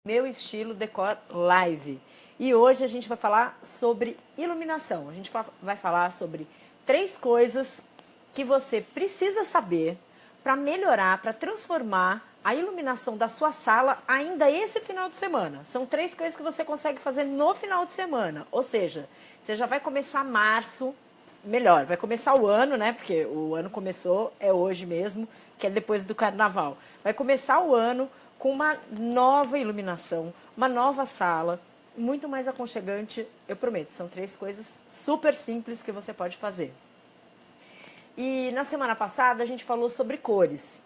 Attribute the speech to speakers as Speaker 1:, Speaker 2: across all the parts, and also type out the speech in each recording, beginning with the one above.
Speaker 1: Meu Estilo Decor Live. E hoje a gente vai falar sobre iluminação. A gente vai falar sobre 3 coisas que você precisa saber para melhorar, para transformar a iluminação da sua sala ainda esse final de semana. São 3 coisas que você consegue fazer no final de semana. Ou seja, você já vai começar março, melhor, vai começar o ano, né? Porque o ano começou, é hoje mesmo, que é depois do carnaval. Vai começar o ano com uma nova iluminação, uma nova sala, muito mais aconchegante, eu prometo. São 3 coisas super simples que você pode fazer. E na semana passada a gente falou sobre cores.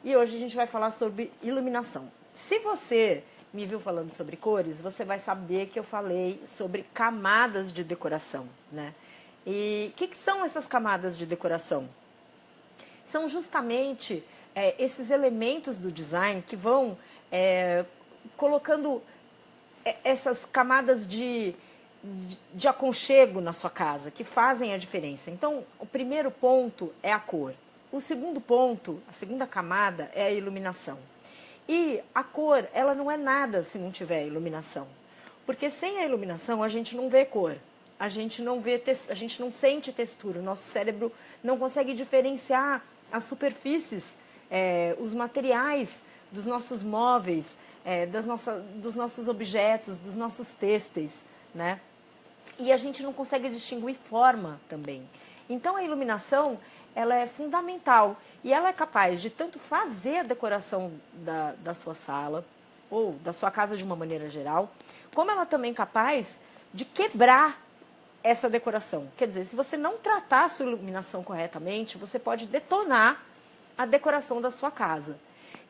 Speaker 1: E hoje a gente vai falar sobre iluminação. Se você me viu falando sobre cores, você vai saber que eu falei sobre camadas de decoração, né? E o que são essas camadas de decoração? São justamente esses elementos do design que vão colocando essas camadas de aconchego na sua casa, que fazem a diferença. Então, o primeiro ponto é a cor. O segundo ponto, a segunda camada, é a iluminação. E a cor, ela não é nada se não tiver iluminação. Porque sem a iluminação, a gente não vê cor. A gente não sente textura. O nosso cérebro não consegue diferenciar as superfícies, os materiais dos nossos móveis, dos nossos objetos, dos nossos têxteis, né? E a gente não consegue distinguir forma também. Então a iluminação, ela é fundamental e ela é capaz de tanto fazer a decoração da sua sala ou da sua casa de uma maneira geral, como ela também é capaz de quebrar essa decoração. Quer dizer, se você não tratar a sua iluminação corretamente, você pode detonar a decoração da sua casa.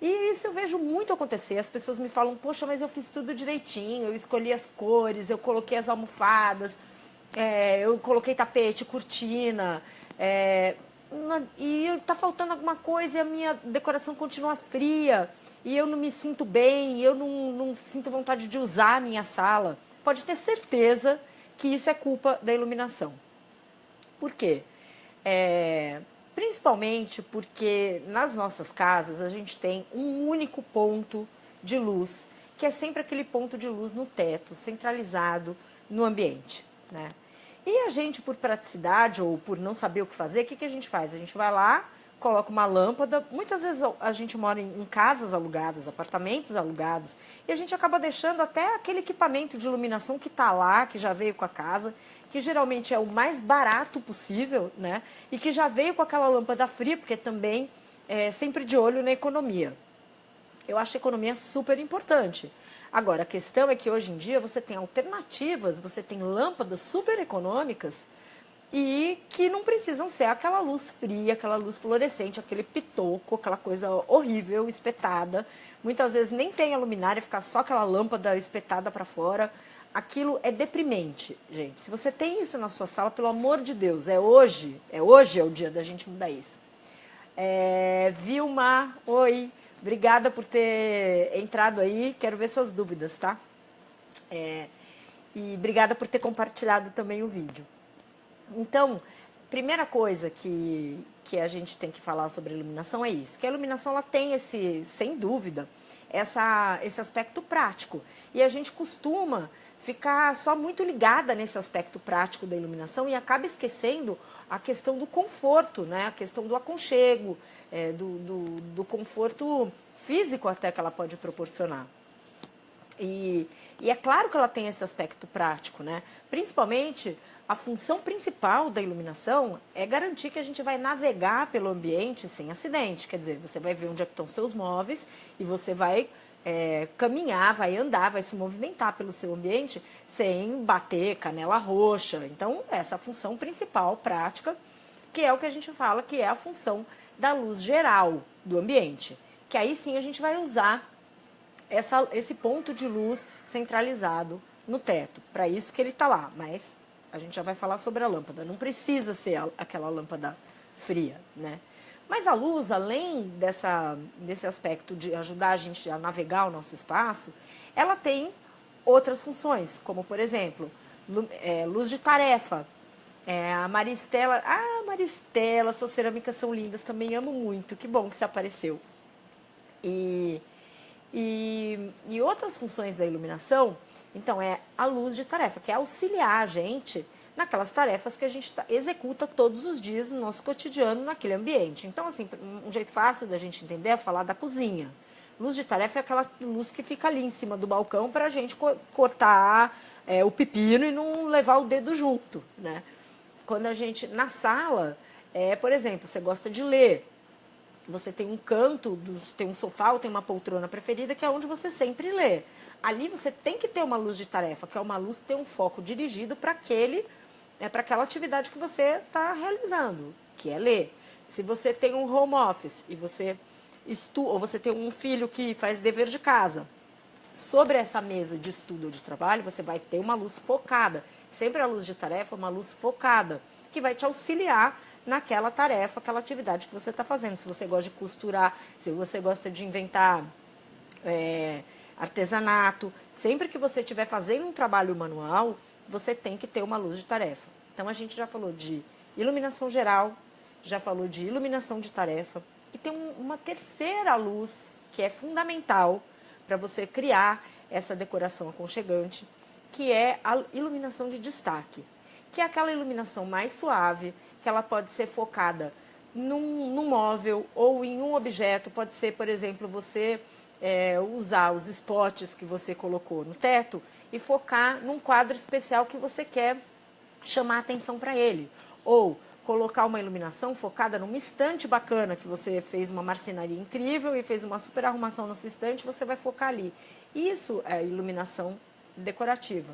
Speaker 1: E isso eu vejo muito acontecer. As pessoas me falam, poxa, mas eu fiz tudo direitinho, eu escolhi as cores, eu coloquei as almofadas, eu coloquei tapete, cortina, e tá faltando alguma coisa e a minha decoração continua fria, e eu não me sinto bem, e eu não sinto vontade de usar a minha sala. Pode ter certeza que isso é culpa da iluminação. Por quê? Principalmente porque nas nossas casas a gente tem um único ponto de luz, que é sempre aquele ponto de luz no teto, centralizado no ambiente, né? E a gente, por praticidade ou por não saber o que fazer, o que a gente faz? A gente vai lá, coloca uma lâmpada. Muitas vezes a gente mora em casas alugadas, apartamentos alugados, e a gente acaba deixando até aquele equipamento de iluminação que está lá, que já veio com a casa, que geralmente é o mais barato possível, né? E que já veio com aquela lâmpada fria, porque também é sempre de olho na economia. Eu acho a economia super importante. Agora, a questão é que hoje em dia você tem alternativas, você tem lâmpadas super econômicas e que não precisam ser aquela luz fria, aquela luz fluorescente, aquele pitoco, aquela coisa horrível, espetada. Muitas vezes nem tem a luminária, fica só aquela lâmpada espetada para fora. Aquilo é deprimente, gente. Se você tem isso na sua sala, pelo amor de Deus, é hoje é o dia da gente mudar isso. Vilma, oi, obrigada por ter entrado aí, quero ver suas dúvidas, tá? E obrigada por ter compartilhado também o vídeo. Então, primeira coisa que a gente tem que falar sobre iluminação é isso, que a iluminação ela tem sem dúvida, esse aspecto prático. E a gente costuma ficar só muito ligada nesse aspecto prático da iluminação e acaba esquecendo a questão do conforto, né? A questão do aconchego, do conforto físico até que ela pode proporcionar. E é claro que ela tem esse aspecto prático, né? Principalmente, a função principal da iluminação é garantir que a gente vai navegar pelo ambiente sem acidente. Quer dizer, você vai ver onde é que estão seus móveis e você vai caminhar, vai andar, vai se movimentar pelo seu ambiente sem bater canela roxa. Então, essa é a função principal, prática, que é o que a gente fala que é a função da luz geral do ambiente. Que aí sim a gente vai usar esse ponto de luz centralizado no teto. Para isso que ele está lá, mas a gente já vai falar sobre a lâmpada. Não precisa ser aquela lâmpada fria, né? Mas a luz, além desse aspecto de ajudar a gente a navegar o nosso espaço, ela tem outras funções, como, por exemplo, luz de tarefa. A Maristela... Ah, Maristela, suas cerâmicas são lindas, também amo muito. Que bom que você apareceu. E outras funções da iluminação, então, é a luz de tarefa, que é auxiliar a gente naquelas tarefas que a gente executa todos os dias no nosso cotidiano, naquele ambiente. Então, assim, um jeito fácil da gente entender é falar da cozinha. Luz de tarefa é aquela luz que fica ali em cima do balcão para a gente cortar o pepino e não levar o dedo junto, né? Quando a gente, na sala, por exemplo, você gosta de ler, você tem um canto, tem um sofá ou tem uma poltrona preferida, que é onde você sempre lê. Ali você tem que ter uma luz de tarefa, que é uma luz que tem um foco dirigido para aquela atividade que você está realizando, que é ler. Se você tem um home office e você ou você tem um filho que faz dever de casa, sobre essa mesa de estudo ou de trabalho, você vai ter uma luz focada. Sempre a luz de tarefa é uma luz focada, que vai te auxiliar naquela tarefa, aquela atividade que você está fazendo. Se você gosta de costurar, se você gosta de inventar artesanato, sempre que você estiver fazendo um trabalho manual, você tem que ter uma luz de tarefa. Então, a gente já falou de iluminação geral, já falou de iluminação de tarefa, e tem uma terceira luz que é fundamental para você criar essa decoração aconchegante, que é a iluminação de destaque, que é aquela iluminação mais suave, que ela pode ser focada num móvel ou em um objeto. Pode ser, por exemplo, você usar os spots que você colocou no teto e focar num quadro especial que você quer chamar a atenção para ele. Ou colocar uma iluminação focada numa estante bacana, que você fez uma marcenaria incrível e fez uma super arrumação na sua estante, você vai focar ali. Isso é iluminação decorativa.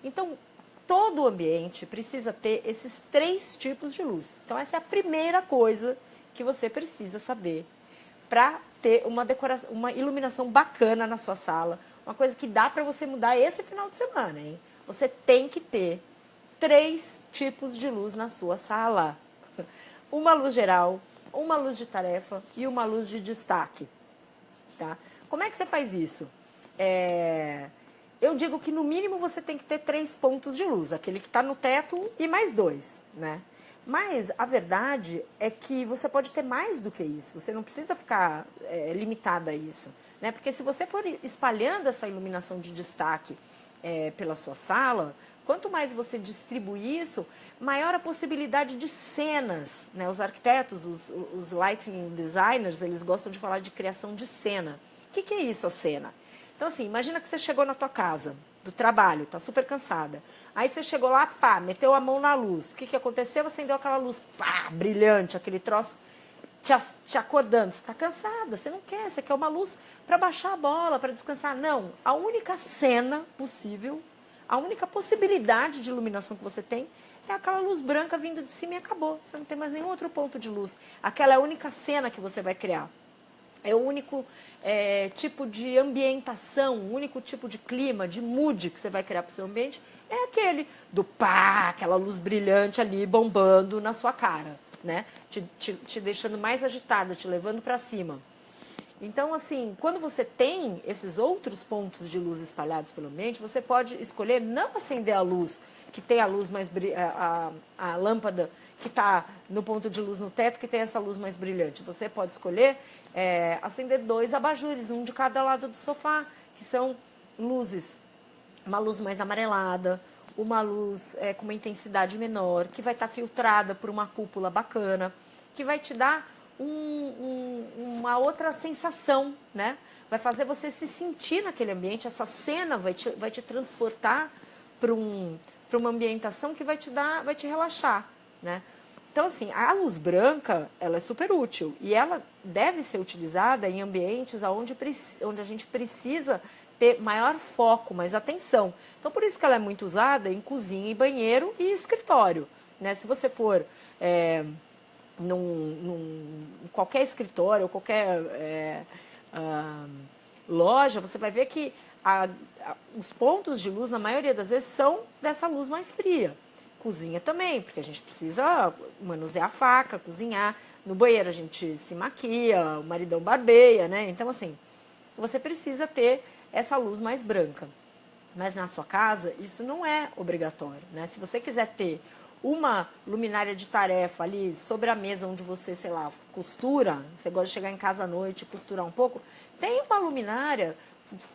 Speaker 1: Então, todo o ambiente precisa ter esses 3 tipos de luz. Então, essa é a primeira coisa que você precisa saber para ter uma decoração, uma iluminação bacana na sua sala, uma coisa que dá para você mudar esse final de semana, hein? Você tem que ter 3 tipos de luz na sua sala. Uma luz geral, uma luz de tarefa e uma luz de destaque. Tá? Como é que você faz isso? Eu digo que no mínimo você tem que ter 3 pontos de luz, aquele que está no teto e mais 2, né? Mas a verdade é que você pode ter mais do que isso, você não precisa ficar limitada a isso, né? Porque se você for espalhando essa iluminação de destaque pela sua sala, quanto mais você distribuir isso, maior a possibilidade de cenas, né? Os arquitetos, os lighting designers, eles gostam de falar de criação de cena. O que é isso, a cena? Então, assim, imagina que você chegou na tua casa, do trabalho, tá super cansada. Aí você chegou lá, pá, meteu a mão na luz. O que aconteceu? Acendeu aquela luz, pá, brilhante, aquele troço te acordando. Você tá cansada, você não quer, você quer uma luz para baixar a bola, para descansar. Não, a única cena possível, a única possibilidade de iluminação que você tem é aquela luz branca vindo de cima e acabou. Você não tem mais nenhum outro ponto de luz. Aquela é a única cena que você vai criar. É o único tipo de ambientação, o único tipo de clima, de mood que você vai criar para o seu ambiente é aquele do pá, aquela luz brilhante ali bombando na sua cara, né? Te deixando mais agitada, te levando para cima. Então, assim, quando você tem esses outros pontos de luz espalhados pelo ambiente, você pode escolher não acender a luz, que tem a luz mais a lâmpada que está no ponto de luz no teto, que tem essa luz mais brilhante. Você pode escolher acender 2 abajures, um de cada lado do sofá, que são luzes. Uma luz mais amarelada, uma luz com uma intensidade menor, que vai estar filtrada por uma cúpula bacana, que vai te dar uma outra sensação, né? Vai fazer você se sentir naquele ambiente, essa cena vai te transportar para uma ambientação que vai te relaxar, né? Então, assim, a luz branca, ela é super útil e ela deve ser utilizada em ambientes onde a gente precisa ter maior foco, mais atenção. Então, por isso que ela é muito usada em cozinha, e banheiro e escritório, né? Se você for em qualquer escritório ou qualquer loja, você vai ver que os pontos de luz, na maioria das vezes, são dessa luz mais fria. Cozinha também, porque a gente precisa manusear a faca, cozinhar. No banheiro a gente se maquia, o maridão barbeia, né? Então, assim, você precisa ter essa luz mais branca. Mas na sua casa, isso não é obrigatório, né? Se você quiser ter uma luminária de tarefa ali sobre a mesa onde você, sei lá, costura, você gosta de chegar em casa à noite e costurar um pouco, tem uma luminária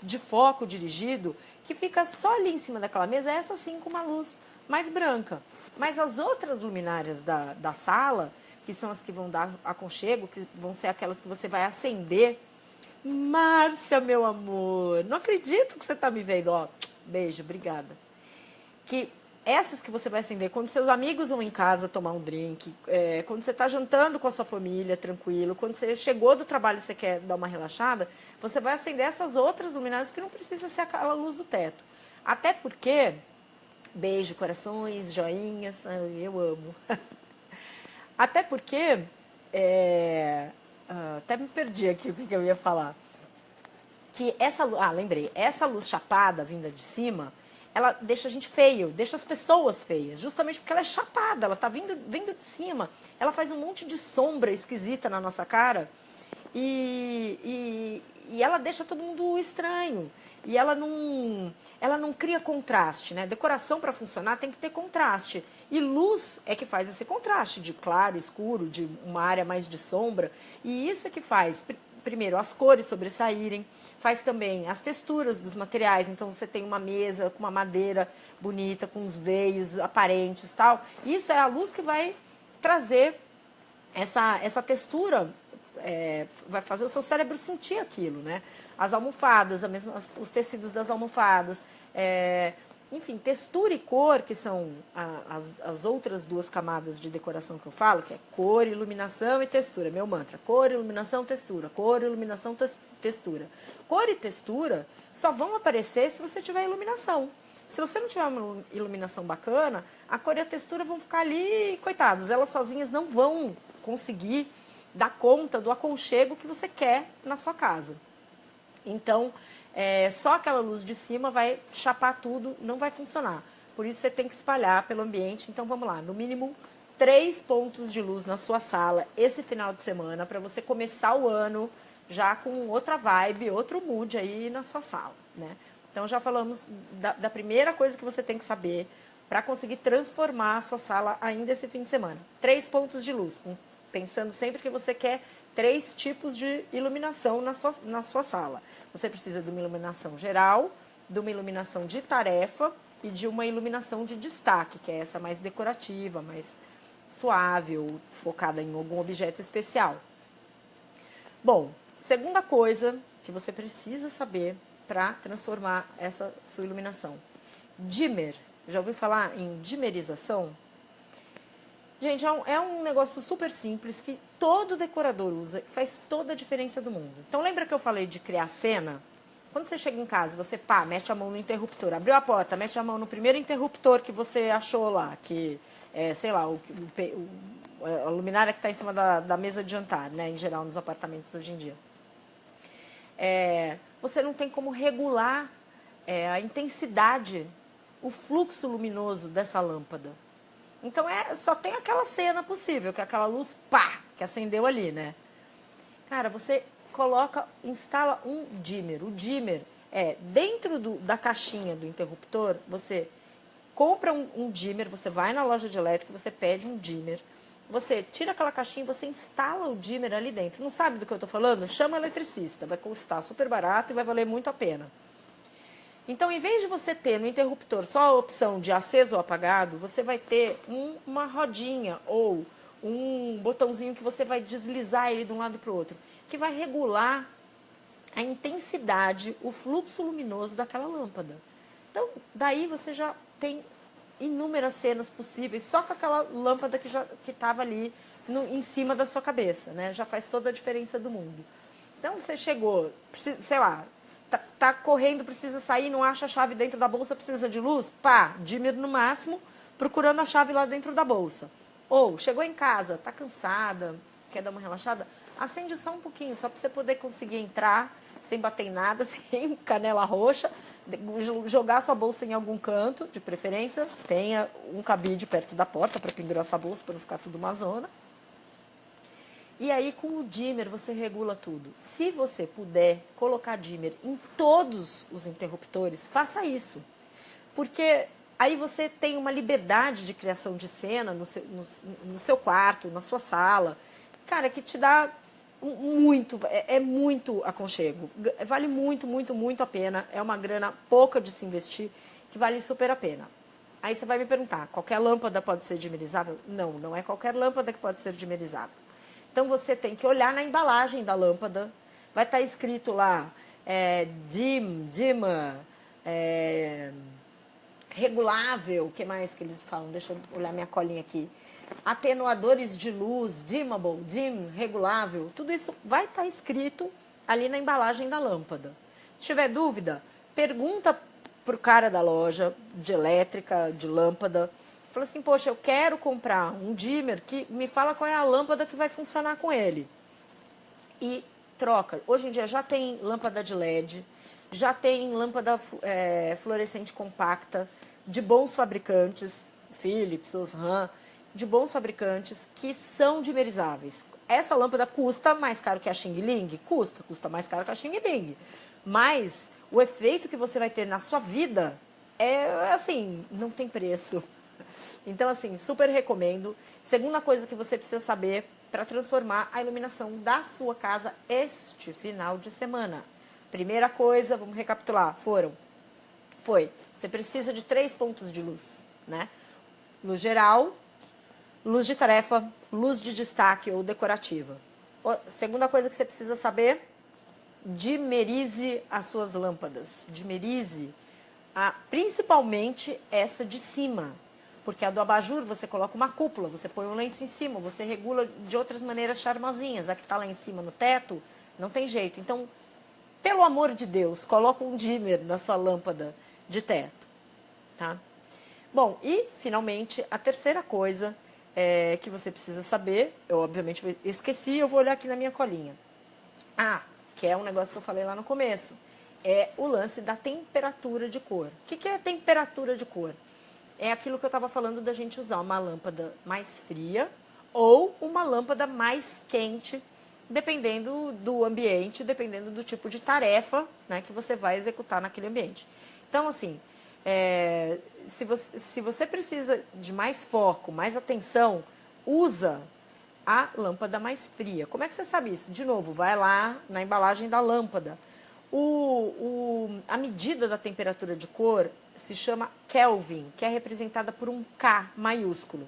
Speaker 1: de foco dirigido que fica só ali em cima daquela mesa, essa sim com uma luz mais branca. Mas as outras luminárias da sala, que são as que vão dar aconchego, que vão ser aquelas que você vai acender. Márcia, meu amor, não acredito que você está me vendo. Ó, beijo, obrigada. Que essas que você vai acender quando seus amigos vão em casa tomar um drink, quando você está jantando com a sua família, tranquilo, quando você chegou do trabalho e você quer dar uma relaxada, você vai acender essas outras luminárias que não precisa ser aquela luz do teto. Até porque, beijo, corações, joinhas, eu amo. Até porque, até me perdi aqui o que eu ia falar. Que essa, lembrei, essa luz chapada vinda de cima, ela deixa a gente feio, deixa as pessoas feias, justamente porque ela é chapada, ela está vindo de cima, ela faz um monte de sombra esquisita na nossa cara e ela deixa todo mundo estranho. E ela não cria contraste, né? Decoração para funcionar tem que ter contraste. E luz é que faz esse contraste de claro, escuro, de uma área mais de sombra. E isso é que faz, primeiro, as cores sobressaírem, faz também as texturas dos materiais. Então, você tem uma mesa com uma madeira bonita, com os veios aparentes e tal. Isso é a luz que vai trazer essa textura, vai fazer o seu cérebro sentir aquilo, né? As almofadas, os tecidos das almofadas, enfim, textura e cor, que são as outras duas camadas de decoração que eu falo, que é cor, iluminação e textura. Meu mantra, cor, iluminação, textura. Cor, iluminação, textura. Cor e textura só vão aparecer se você tiver iluminação. Se você não tiver uma iluminação bacana, a cor e a textura vão ficar ali, coitadas, elas sozinhas não vão conseguir dar conta do aconchego que você quer na sua casa. Então, só aquela luz de cima vai chapar tudo, não vai funcionar. Por isso, você tem que espalhar pelo ambiente. Então, vamos lá, no mínimo 3 pontos de luz na sua sala esse final de semana, para você começar o ano já com outra vibe, outro mood aí na sua sala, né? Então, já falamos da primeira coisa que você tem que saber para conseguir transformar a sua sala ainda esse fim de semana. 3 pontos de luz, pensando sempre que você quer 3 tipos de iluminação na sua sala. Você precisa de uma iluminação geral, de uma iluminação de tarefa e de uma iluminação de destaque, que é essa mais decorativa, mais suave ou focada em algum objeto especial. Bom, segunda coisa que você precisa saber para transformar essa sua iluminação. Dimmer. Já ouviu falar em dimmerização? Gente, é um negócio super simples que todo decorador usa e faz toda a diferença do mundo. Então, lembra que eu falei de criar cena? Quando você chega em casa, você mete a mão no interruptor. Abriu a porta, mete a mão no primeiro interruptor que você achou lá, que é, sei lá, a luminária que está em cima da mesa de jantar, né? Em geral, nos apartamentos hoje em dia. Você não tem como regular a intensidade, o fluxo luminoso dessa lâmpada. Então, só tem aquela cena possível, que é aquela luz, que acendeu ali, né? Cara, você instala um dimmer. O dimmer dentro da caixinha do interruptor, você compra um dimmer, você vai na loja de elétrica, você pede um dimmer, você tira aquela caixinha e você instala o dimmer ali dentro. Não sabe do que eu estou falando? Chama o eletricista, vai custar super barato e vai valer muito a pena. Então, em vez de você ter no interruptor só a opção de aceso ou apagado, você vai ter uma rodinha ou um botãozinho que você vai deslizar ele de um lado para o outro, que vai regular a intensidade, o fluxo luminoso daquela lâmpada. Então, daí você já tem inúmeras cenas possíveis só com aquela lâmpada que estava ali em cima da sua cabeça, né? Já faz toda a diferença do mundo. Então, você chegou, sei lá, tá correndo, precisa sair, não acha a chave dentro da bolsa, precisa de luz? Dimmer no máximo, procurando a chave lá dentro da bolsa. Ou, chegou em casa, tá cansada, quer dar uma relaxada? Acende só um pouquinho, só para você poder conseguir entrar sem bater em nada, sem canela roxa, jogar sua bolsa em algum canto, de preferência, tenha um cabide perto da porta para pendurar sua bolsa, para não ficar tudo uma zona. E aí, com o dimmer, você regula tudo. Se você puder colocar dimmer em todos os interruptores, faça isso. Porque Aí você tem uma liberdade de criação de cena no seu quarto, na sua sala, cara, que te dá muito, é muito aconchego. Vale muito, muito, muito a pena. É uma grana pouca de se investir, que vale super a pena. Aí você vai me perguntar, qualquer lâmpada pode ser dimerizável? Não, não é qualquer lâmpada que pode ser dimerizável. Então você tem que olhar na embalagem da lâmpada, vai estar escrito lá, dimmer, regulável, o que mais que eles falam? Deixa eu olhar minha colinha aqui. Atenuadores de luz, dimmable, dim, regulável, tudo isso vai estar escrito ali na embalagem da lâmpada. Se tiver dúvida, pergunta para o cara da loja de elétrica, de lâmpada. Fala assim, poxa, eu quero comprar um dimmer, que me fala qual é a lâmpada que vai funcionar com ele. E troca. Hoje em dia já tem lâmpada de LED, já tem lâmpada fluorescente compacta, de bons fabricantes, Philips, Osram, de bons fabricantes que são dimerizáveis. Essa lâmpada custa mais caro que a Xing Ling? Custa mais caro que a Xing Ling. Mas o efeito que você vai ter na sua vida é assim, não tem preço. Então, assim, super recomendo. Segunda coisa que você precisa saber para transformar a iluminação da sua casa este final de semana. Primeira coisa, vamos recapitular, foi, você precisa de 3 pontos de luz, né? Luz geral, luz de tarefa, luz de destaque ou decorativa. Segunda coisa que você precisa saber, dimerize as suas lâmpadas. Dimerize principalmente essa de cima. Porque a do abajur, você coloca uma cúpula, você põe um lenço em cima, você regula de outras maneiras charmosinhas. A que está lá em cima no teto, não tem jeito. Então, pelo amor de Deus, coloca um dimmer na sua lâmpada de teto, tá? Bom, e, finalmente, a terceira coisa que você precisa saber, eu obviamente esqueci, eu vou olhar aqui na minha colinha. Que é um negócio que eu falei lá no começo, é o lance da temperatura de cor. O que é temperatura de cor? É aquilo que eu estava falando da gente usar uma lâmpada mais fria ou uma lâmpada mais quente, dependendo do ambiente, dependendo do tipo de tarefa, né, que você vai executar naquele ambiente. Então, assim, se você precisa de mais foco, mais atenção, usa a lâmpada mais fria. Como é que você sabe isso? De novo, vai lá na embalagem da lâmpada. A medida da temperatura de cor se chama Kelvin, que é representada por um K maiúsculo.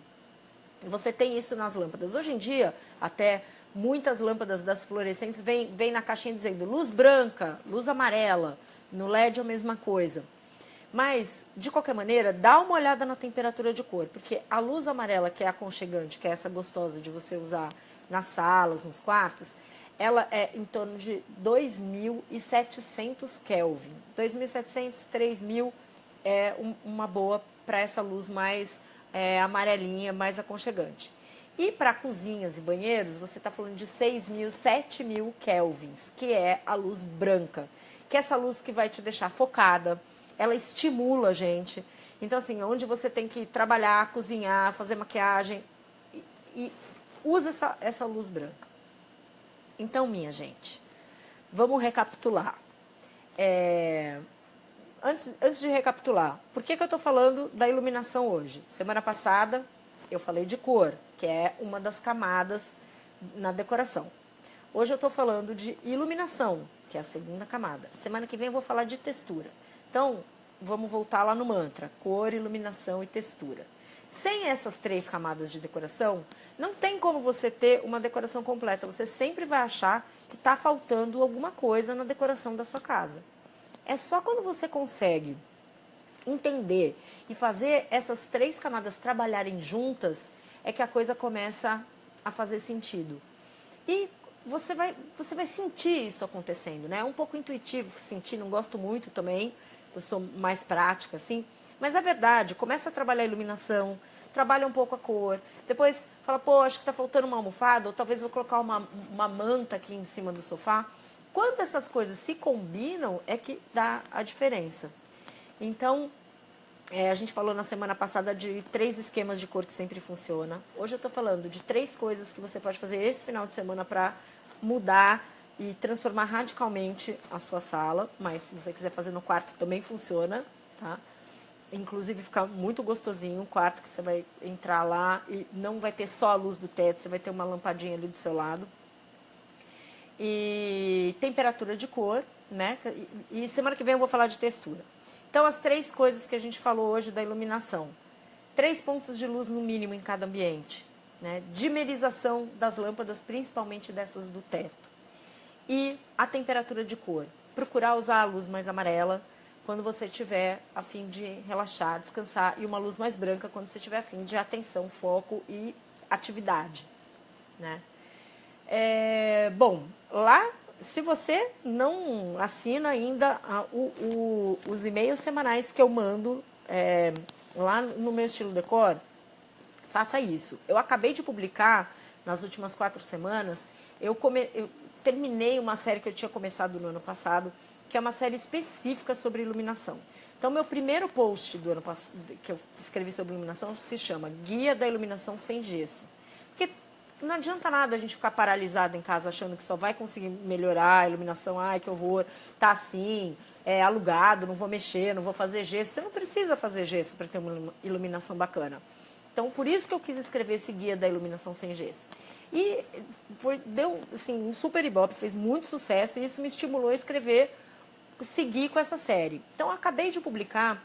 Speaker 1: Você tem isso nas lâmpadas. Hoje em dia, até muitas lâmpadas das fluorescentes vem na caixinha dizendo luz branca, luz amarela. No LED é a mesma coisa. Mas, de qualquer maneira, dá uma olhada na temperatura de cor, porque a luz amarela, que é aconchegante, que é essa gostosa de você usar nas salas, nos quartos, ela é em torno de 2.700 Kelvin. 2.700, 3.000 é uma boa para essa luz mais amarelinha, mais aconchegante. E para cozinhas e banheiros, você está falando de 6.000, 7.000 kelvins, que é a luz branca, que é essa luz que vai te deixar focada, ela estimula a gente. Então, assim, onde você tem que trabalhar, cozinhar, fazer maquiagem, e usa essa luz branca. Então, minha gente, vamos recapitular. Antes de recapitular, por que eu estou falando da iluminação hoje? Semana passada eu falei de cor, que é uma das camadas na decoração. Hoje eu estou falando de iluminação, que é a segunda camada. Semana que vem eu vou falar de textura. Então, vamos voltar lá no mantra, cor, iluminação e textura. Sem essas 3 camadas de decoração, não tem como você ter uma decoração completa. Você sempre vai achar que está faltando alguma coisa na decoração da sua casa. É só quando você consegue entender e fazer essas 3 camadas trabalharem juntas, é que a coisa começa a fazer sentido. E você vai sentir isso acontecendo, né? É um pouco intuitivo sentir, não gosto muito também, eu sou mais prática, assim. Mas é verdade, começa a trabalhar a iluminação, trabalha um pouco a cor, depois fala, pô, acho que está faltando uma almofada, ou talvez vou colocar uma manta aqui em cima do sofá. Quando essas coisas se combinam, é que dá a diferença. Então, a gente falou na semana passada de 3 esquemas de cor que sempre funciona. Hoje eu estou falando de 3 coisas que você pode fazer esse final de semana para mudar e transformar radicalmente a sua sala. Mas se você quiser fazer no quarto, também funciona, tá? inclusive fica muito gostosinho, um quarto que você vai entrar lá e não vai ter só a luz do teto, você vai ter uma lampadinha ali do seu lado. E temperatura de cor, né? E semana que vem eu vou falar de textura. Então, as 3 coisas que a gente falou hoje da iluminação. 3 pontos de luz no mínimo em cada ambiente, né? Dimerização das lâmpadas, principalmente dessas do teto. E a temperatura de cor. Procurar usar a luz mais amarela quando você estiver a fim de relaxar, descansar, e uma luz mais branca quando você estiver a fim de atenção, foco e atividade, né? Bom, lá, se você não assina ainda os e-mails semanais que eu mando lá no meu estilo decor, faça isso. Eu acabei de publicar, nas últimas 4 semanas, eu terminei uma série que eu tinha começado no ano passado, que é uma série específica sobre iluminação. Então, meu primeiro post do ano passado, que eu escrevi sobre iluminação, se chama Guia da Iluminação Sem Gesso. Porque não adianta nada a gente ficar paralisado em casa achando que só vai conseguir melhorar a iluminação. Ai, que horror, tá assim, é alugado, não vou mexer, não vou fazer gesso. Você não precisa fazer gesso para ter uma iluminação bacana. Então, por isso que eu quis escrever esse Guia da Iluminação Sem Gesso. E deu assim, um super ibope, fez muito sucesso, e isso me estimulou a seguir com essa série. Então, eu acabei de publicar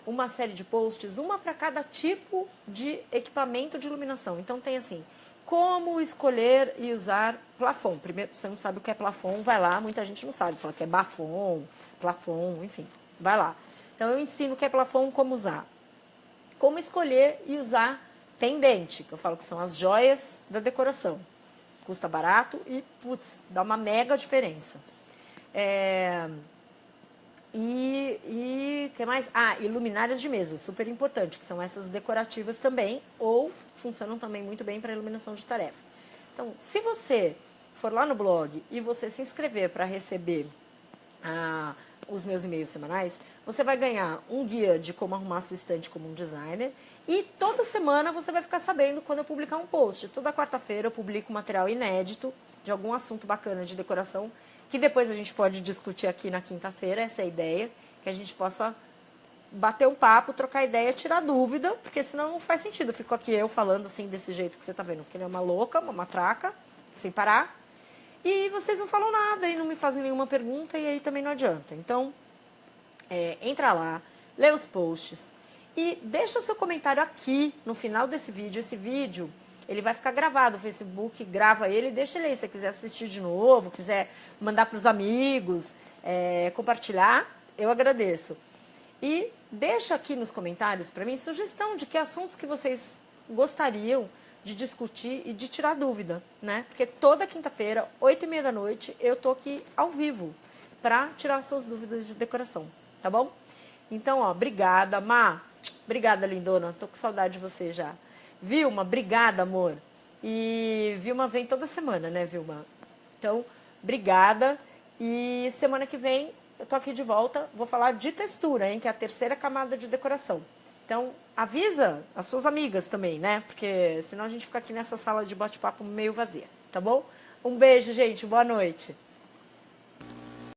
Speaker 1: uma série de posts, uma para cada tipo de equipamento de iluminação. Então, tem assim, como escolher e usar plafon. Primeiro, você não sabe o que é plafon, vai lá, muita gente não sabe, fala que é bafon, plafon, enfim, vai lá. Então, eu ensino o que é plafon, como usar. Como escolher e usar pendente, que eu falo que são as joias da decoração. Custa barato e, putz, dá uma mega diferença. E que mais? E luminárias de mesa, super importante, que são essas decorativas também, ou funcionam também muito bem para iluminação de tarefa. Então, se você for lá no blog e você se inscrever para receber os meus e-mails semanais, você vai ganhar um guia de como arrumar sua estante como um designer, e toda semana você vai ficar sabendo quando eu publicar um post. Toda quarta-feira eu publico material inédito de algum assunto bacana de decoração, que depois a gente pode discutir aqui na quinta-feira, essa é a ideia, que a gente possa bater um papo, trocar ideia, tirar dúvida, porque senão não faz sentido. Eu fico aqui eu falando assim, desse jeito que você tá vendo, porque ele é uma louca, uma matraca, sem parar, e vocês não falam nada e não me fazem nenhuma pergunta, e aí também não adianta. Então, entra lá, lê os posts e deixa seu comentário aqui no final desse vídeo. Esse vídeo, ele vai ficar gravado, o Facebook grava ele e deixa ele aí. Se você quiser assistir de novo, quiser mandar para os amigos, compartilhar, eu agradeço. E deixa aqui nos comentários para mim sugestão de que assuntos que vocês gostariam de discutir e de tirar dúvida, né? Porque toda quinta-feira, 8h30 da noite, eu tô aqui ao vivo para tirar suas dúvidas de decoração, tá bom? Então, obrigada, Má. Obrigada, lindona. Tô com saudade de você já. Vilma, obrigada, amor. E Vilma vem toda semana, né, Vilma? Então, obrigada. E semana que vem eu tô aqui de volta. Vou falar de textura, hein? Que é a 3ª camada de decoração. Então, avisa as suas amigas também, né? Porque senão a gente fica aqui nessa sala de bate-papo meio vazia, tá bom? Um beijo, gente. Boa noite.